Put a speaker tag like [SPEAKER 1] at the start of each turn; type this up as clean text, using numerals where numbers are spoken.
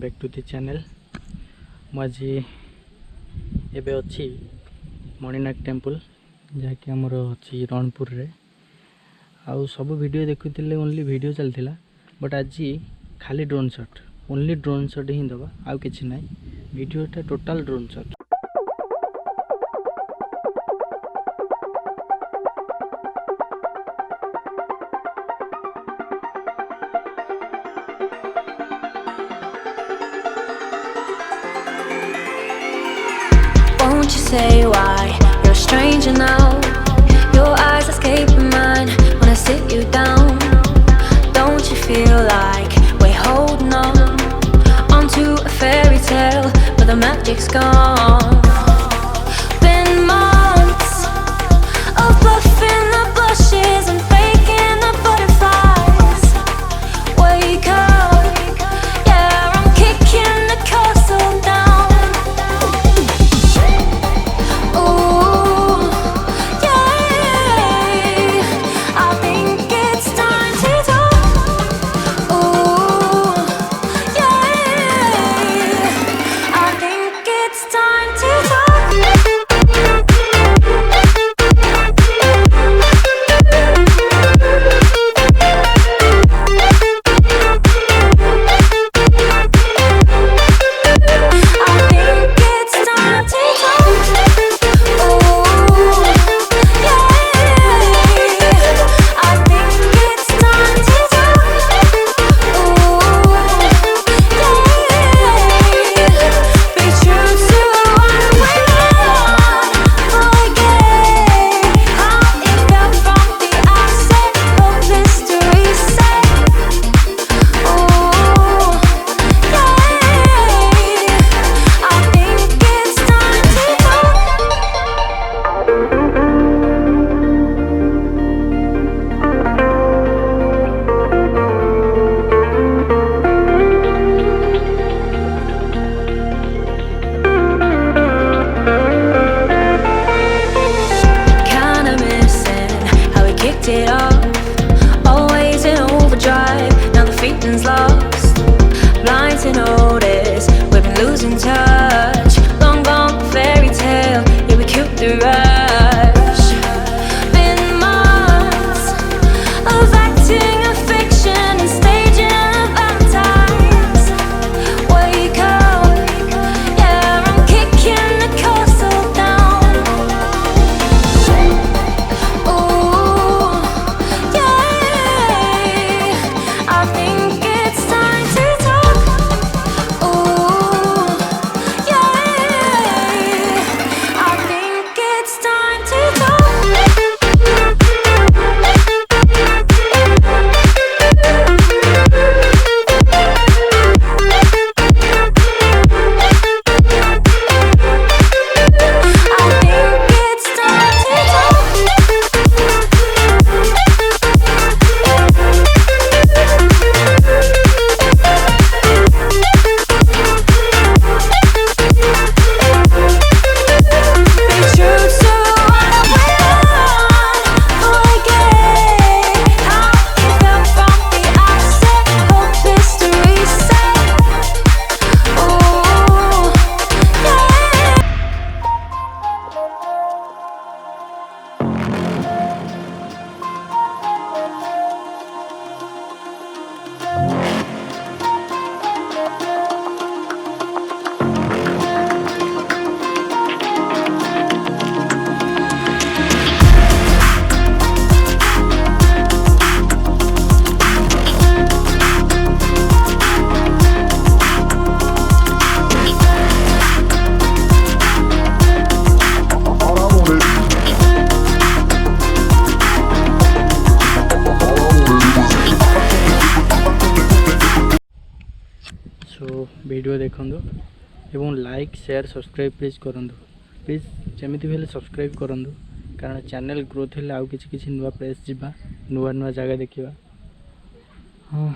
[SPEAKER 1] Back to the channel. मुझे एबे अच्छी मणिनाग टेम्पल जहाँकि आमर अच्छी रणपुर रे आउ सब वीडियो देखुले ओनली वीडियो चलता बट आज खाली drone shot only drone shot ही दबा आउ किछि ना वीडियोटा total drone shot.
[SPEAKER 2] Won't you say why you're a stranger now? Your eyes escape mine when I sit you down. Don't you feel like we're holding on onto a fairy tale but the magic's gone? Been months of bluffing the bushes and faking the butterflies. Wake up, yeah, I'm kicking the castle down. It off, always in overdrive. Now the feeling's lost, blind to notice we've been losing touch. Long gone fairy tale, yeah, we killed the rush. Been months of acting a fiction and staging a Valentine's. Wake up, yeah, I'm kicking the castle down.
[SPEAKER 1] So video देखूँ एवं like share subscribe please करूँ please जमी भी subscribe करूँ कारण channel growth हेल्ले आउ कि नुआ प्लेस जावा नुआ नुआ जगह देखा। हाँ।